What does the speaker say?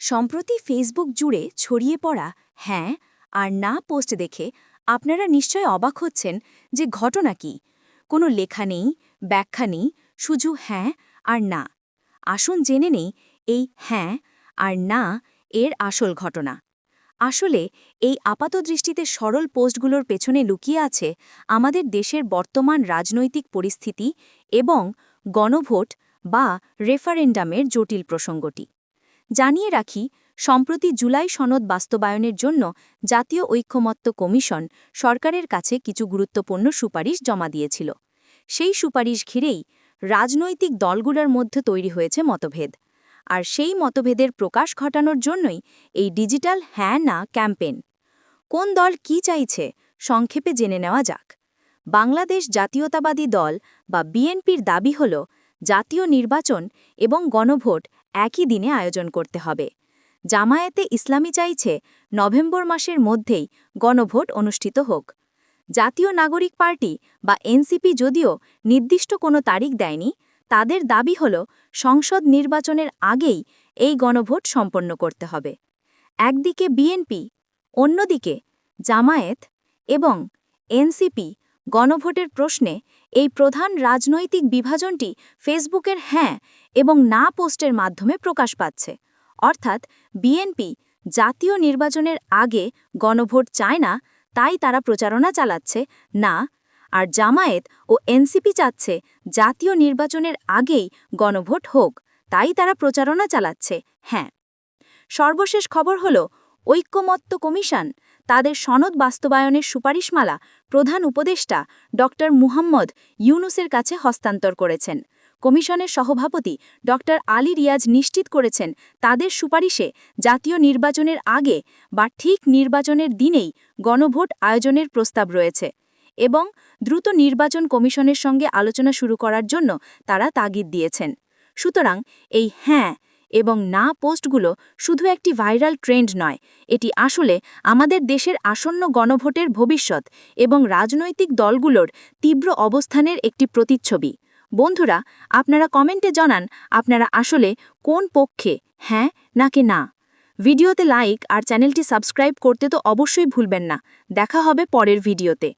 সম্প্রতি ফেসবুক জুড়ে ছড়িয়ে পড়া হ্যাঁ আর না পোস্ট দেখে আপনারা নিশ্চয় অবাক হচ্ছেন যে ঘটনা কি। কোনো লেখা নেই, ব্যাখ্যা নেই, শুধু হ্যাঁ আর না। আসুন জেনে নেই এই হ্যাঁ আর না এর আসল ঘটনা। আসলে এই আপাতদৃষ্টিতে সরল পোস্টগুলোর পেছনে লুকিয়ে আছে আমাদের দেশের বর্তমান রাজনৈতিক পরিস্থিতি এবং গণভোট বা রেফারেন্ডামের জটিল প্রসঙ্গটি। জানিয়ে রাখি, সম্প্রতি জুলাই সনদ বাস্তবায়নের জন্য জাতীয় ঐক্যমত্য কমিশন সরকারের কাছে কিছু গুরুত্বপূর্ণ সুপারিশ জমা দিয়েছিল। সেই সুপারিশ ঘিরেই রাজনৈতিক দলগুলোর মধ্যে তৈরি হয়েছে মতভেদ। আর সেই মতভেদের প্রকাশ ঘটানোর জন্যই এই ডিজিটাল হ্যাঁ না ক্যাম্পেইন। কোন দল কি চাইছে সংক্ষেপে জেনে নেওয়া যাক। বাংলাদেশ জাতীয়তাবাদী দল বা বিএনপির দাবি হল জাতীয় নির্বাচন এবং গণভোট একই দিনে আয়োজন করতে হবে। জামায়াতে ইসলামী চাইছে নভেম্বর মাসের মধ্যেই গণভোট অনুষ্ঠিত হোক। জাতীয় নাগরিক পার্টি বা এনসিপি যদিও নির্দিষ্ট কোনো তারিখ দেয়নি, তাদের দাবি হল সংসদ নির্বাচনের আগেই এই গণভোট সম্পন্ন করতে হবে। একদিকে বিএনপি, অন্যদিকে জামায়াত এবং এনসিপি গণভোটের প্রশ্নে এই প্রধান রাজনৈতিক বিভাজনটি ফেসবুকের হ্যাঁ এবং না পোস্টের মাধ্যমে প্রকাশ পাচ্ছে। অর্থাৎ বিএনপি জাতীয় নির্বাচনের আগে গণভোট চায় না, তাই তারা প্রচারণা চালাচ্ছে না, আর জামায়াত ও এনসিপি চাচ্ছে জাতীয় নির্বাচনের আগেই গণভোট হোক, তাই তারা প্রচারণা চালাচ্ছে হ্যাঁ। সর্বশেষ খবর হল ঐক্যমত্য কমিশন তাদের সনদ বাস্তবায়নের সুপারিশমালা প্রধান উপদেষ্টা ড. মুহাম্মদ ইউনুসের কাছে হস্তান্তর করেছেন। কমিশনের সভাপতি ড. আলী রিয়াজ নিশ্চিত করেছেন তাদের সুপারিশে জাতীয় নির্বাচনের আগে বা ঠিক নির্বাচনের দিনেই গণভোট আয়োজনের প্রস্তাব রয়েছে এবং দ্রুত নির্বাচন কমিশনের সঙ্গে আলোচনা শুরু করার জন্য তারা তাগিদ দিয়েছেন। সুতরাং এই হ্যাঁ এবং না পোস্টগুলো শুধু একটি ভাইরাল ট্রেন্ড নয়, এটি আসলে আমাদের দেশের আসন্ন গণভোটের ভবিষ্যৎ এবং রাজনৈতিক দলগুলোর তীব্র অবস্থানের একটি প্রতিচ্ছবি। বন্ধুরা, আপনারা কমেন্টে জানান আপনারা আসলে কোন পক্ষে, হ্যাঁ নাকি না। ভিডিওতে লাইক আর চ্যানেলটি সাবস্ক্রাইব করতে তো অবশ্যই ভুলবেন না। দেখা হবে পরের ভিডিওতে।